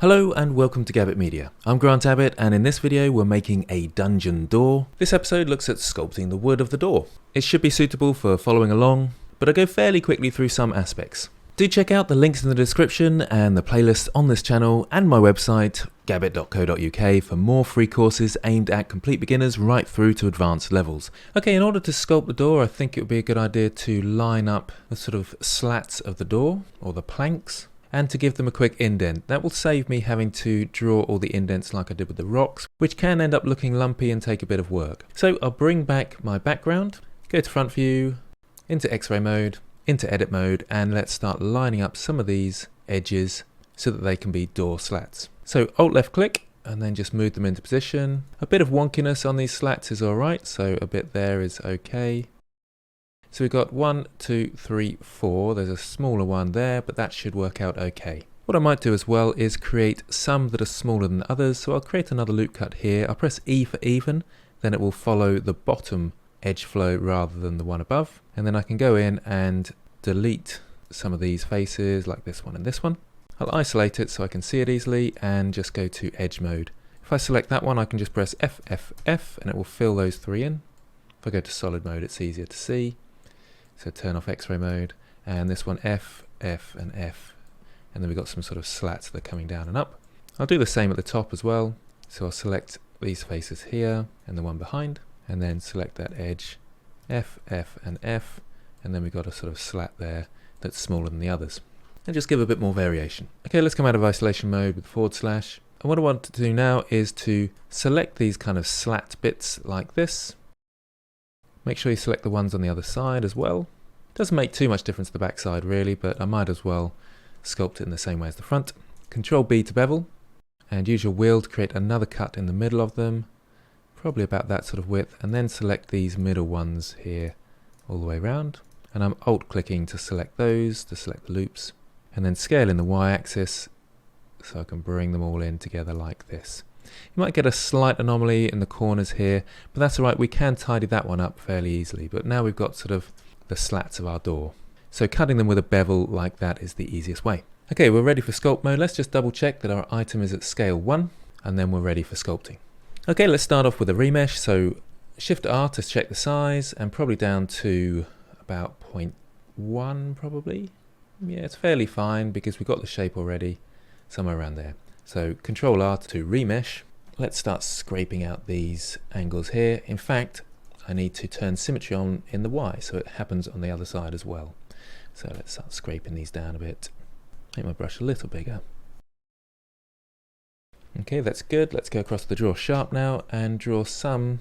Hello and welcome to Gabbett Media. I'm Grant Abbott, and in this video we're making a dungeon door. This episode looks at sculpting the wood of the door. It should be suitable for following along, but I go fairly quickly through some aspects. Do check out the links in the description and the playlists on this channel and my website gabbett.co.uk for more free courses aimed at complete beginners right through to advanced levels. Okay, in order to sculpt the door, I think it would be a good idea to line up the sort of slats of the door, or the planks, and to give them a quick indent. That will save me having to draw all the indents like I did with the rocks, which can end up looking lumpy and take a bit of work. So I'll bring back my background, go to front view, into X-ray mode, into edit mode, and let's start lining up some of these edges so that they can be door slats. So Alt left click and then just move them into position. A bit of wonkiness on these slats is alright, so a bit there is okay. So we've got 1, 2, 3, 4. There's a smaller one there, but that should work out okay. What I might do as well is create some that are smaller than others. So I'll create another loop cut here. I'll press E for even, then it will follow the bottom edge flow rather than the one above. And then I can go in and delete some of these faces like this one and this one. I'll isolate it so I can see it easily and just go to edge mode. If I select that one, I can just press F, F, F, and it will fill those three in. If I go to solid mode, it's easier to see. So turn off X-ray mode, and this one F, F, and F. And then we've got some sort of slats that are coming down and up. I'll do the same at the top as well. So I'll select these faces here and the one behind, and then select that edge, F, F, and F. And then we've got a sort of slat there that's smaller than the others. And just give a bit more variation. Okay, let's come out of isolation mode with / And what I want to do now is to select these kind of slat bits like this. Make sure you select the ones on the other side as well. Doesn't make too much difference to the back side really, but I might as well sculpt it in the same way as the front. Control B to bevel, and use your wheel to create another cut in the middle of them, probably about that sort of width, and then select these middle ones here all the way around. And I'm Alt clicking to select those, to select the loops, and then scale in the Y-axis so I can bring them all in together like this. You might get a slight anomaly in the corners here, but that's alright, we can tidy that one up fairly easily. But now we've got sort of the slats of our door. So cutting them with a bevel like that is the easiest way. Okay, we're ready for sculpt mode. Let's just double check that our item is at scale 1, and then we're ready for sculpting. Okay, let's start off with a remesh. So Shift R to check the size, and probably down to about 0.1 probably. Yeah, it's fairly fine because we've got the shape already, somewhere around there. So Control R to remesh. Let's start scraping out these angles here. In fact, I need to turn symmetry on in the Y so it happens on the other side as well. So let's start scraping these down a bit. Make my brush a little bigger. Okay, that's good. Let's go across the draw sharp now and draw some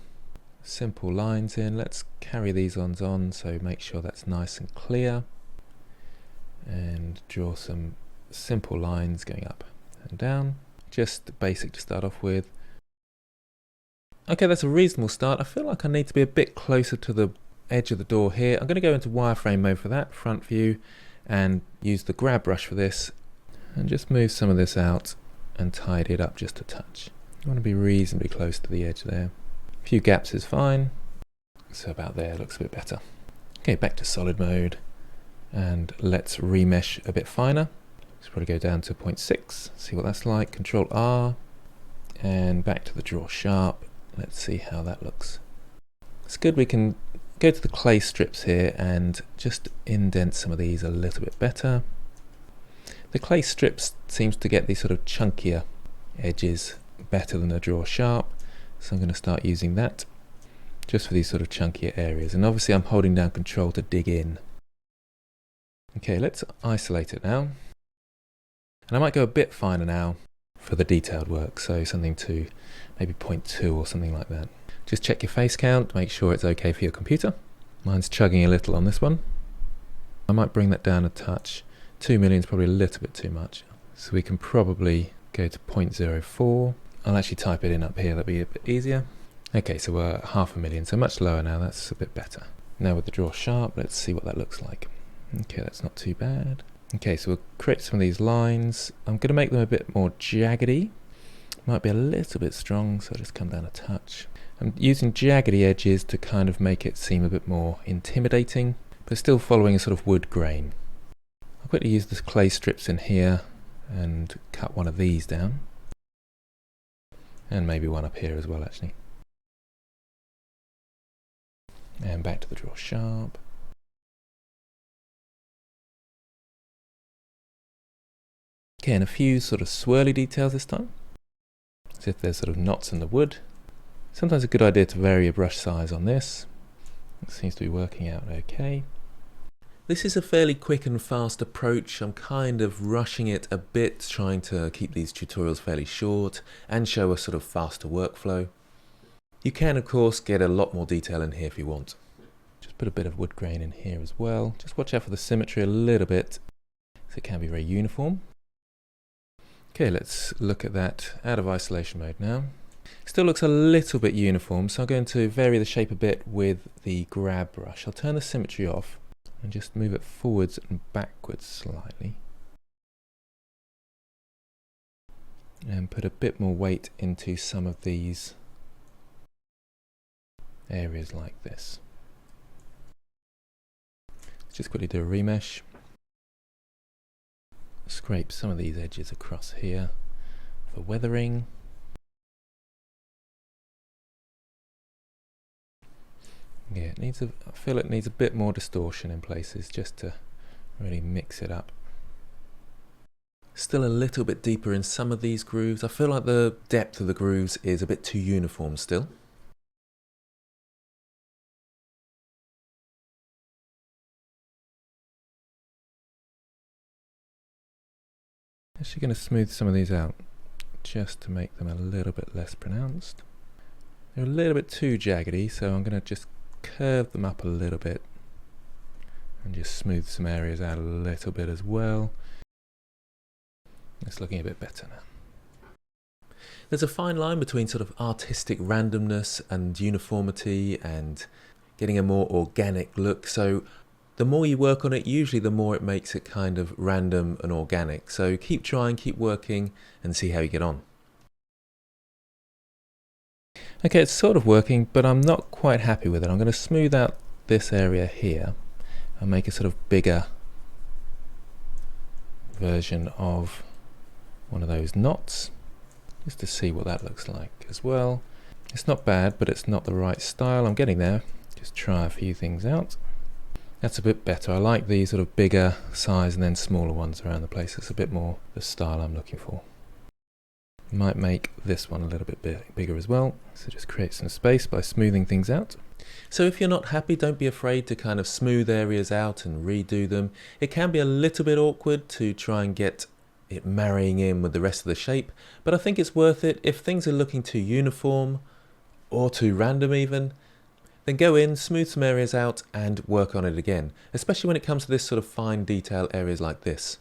simple lines in. Let's carry these ones on, so make sure that's nice and clear. And draw some simple lines going up and down. Just basic to start off with. Okay, that's a reasonable start. I feel like I need to be a bit closer to the edge of the door here. I'm going to go into wireframe mode for that, front view, and use the grab brush for this, and just move some of this out and tidy it up just a touch. I want to be reasonably close to the edge there. A few gaps is fine, so about there looks a bit better. Okay, back to solid mode, and let's remesh a bit finer. Let's probably go down to 0.6, see what that's like. Control R, and back to the draw sharp. Let's see how that looks. It's good. We can go to the clay strips here and just indent some of these a little bit better. The clay strips seems to get these sort of chunkier edges better than the draw sharp, so I'm going to start using that just for these sort of chunkier areas. And obviously I'm holding down Control to dig in. Okay, let's isolate it now. And I might go a bit finer now for the detailed work, so something to maybe 0.2 or something like that. Just check your face count, make sure it's okay for your computer. Mine's chugging a little on this one. I might bring that down a touch. 2 million is probably a little bit too much. So we can probably go to 0.04. I'll actually type it in up here, that'll be a bit easier. Okay, so we're at 500,000, so much lower now, that's a bit better. Now with the draw sharp, let's see what that looks like. Okay, that's not too bad. Okay, so we'll create some of these lines. I'm going to make them a bit more jaggedy. Might be a little bit strong, so I'll just come down a touch. I'm using jaggedy edges to kind of make it seem a bit more intimidating, but still following a sort of wood grain. I'll quickly use the clay strips in here and cut one of these down. And maybe one up here as well, actually. And back to the draw sharp. Okay, and a few sort of swirly details this time, as if there's sort of knots in the wood. Sometimes a good idea to vary your brush size on this. It seems to be working out okay. This is a fairly quick and fast approach. I'm kind of rushing it a bit, trying to keep these tutorials fairly short and show a sort of faster workflow. You can, of course, get a lot more detail in here if you want. Just put a bit of wood grain in here as well. Just watch out for the symmetry a little bit, so it can be very uniform. Okay, let's look at that out of isolation mode now. Still looks a little bit uniform, so I'm going to vary the shape a bit with the grab brush. I'll turn the symmetry off and just move it forwards and backwards slightly. And put a bit more weight into some of these areas like this. Let's just quickly do a remesh. Scrape some of these edges across here for weathering. Yeah, I feel it needs a bit more distortion in places just to really mix it up. Still a little bit deeper in some of these grooves. I feel like the depth of the grooves is a bit too uniform still. Actually going to smooth some of these out just to make them a little bit less pronounced. They're a little bit too jaggedy, so I'm going to just curve them up a little bit and just smooth some areas out a little bit as well. It's looking a bit better now. There's a fine line between sort of artistic randomness and uniformity and getting a more organic look. So the more you work on it, usually the more it makes it kind of random and organic. So keep trying, keep working, and see how you get on. Okay, it's sort of working, but I'm not quite happy with it. I'm going to smooth out this area here and make a sort of bigger version of one of those knots, just to see what that looks like as well. It's not bad, but it's not the right style. I'm getting there. Just try a few things out. That's a bit better. I like these sort of bigger size and then smaller ones around the place. It's a bit more the style I'm looking for. Might make this one a little bit bigger as well. So just create some space by smoothing things out. So if you're not happy, don't be afraid to kind of smooth areas out and redo them. It can be a little bit awkward to try and get it marrying in with the rest of the shape, but I think it's worth it. If things are looking too uniform or too random even, then go in, smooth some areas out and work on it again, especially when it comes to this sort of fine detail areas like this.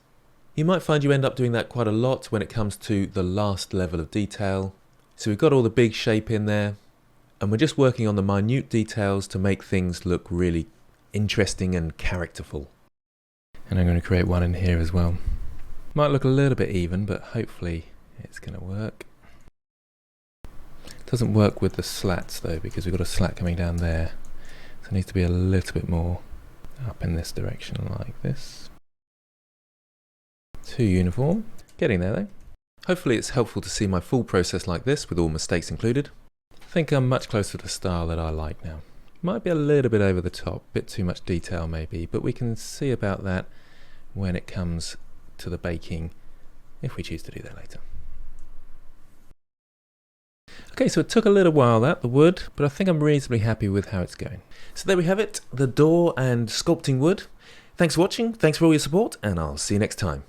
You might find you end up doing that quite a lot when it comes to the last level of detail. So we've got all the big shape in there, and we're just working on the minute details to make things look really interesting and characterful. And I'm going to create one in here as well. Might look a little bit even, but hopefully it's going to work. It doesn't work with the slats though, because we've got a slat coming down there. So it needs to be a little bit more up in this direction like this. Too uniform. Getting there though. Hopefully it's helpful to see my full process like this with all mistakes included. I think I'm much closer to the style that I like now. Might be a little bit over the top, bit too much detail maybe, but we can see about that when it comes to the baking, if we choose to do that later. Okay, so it took a little while the wood, but I think I'm reasonably happy with how it's going. So there we have it, the door and sculpting wood. Thanks for watching, thanks for all your support, and I'll see you next time.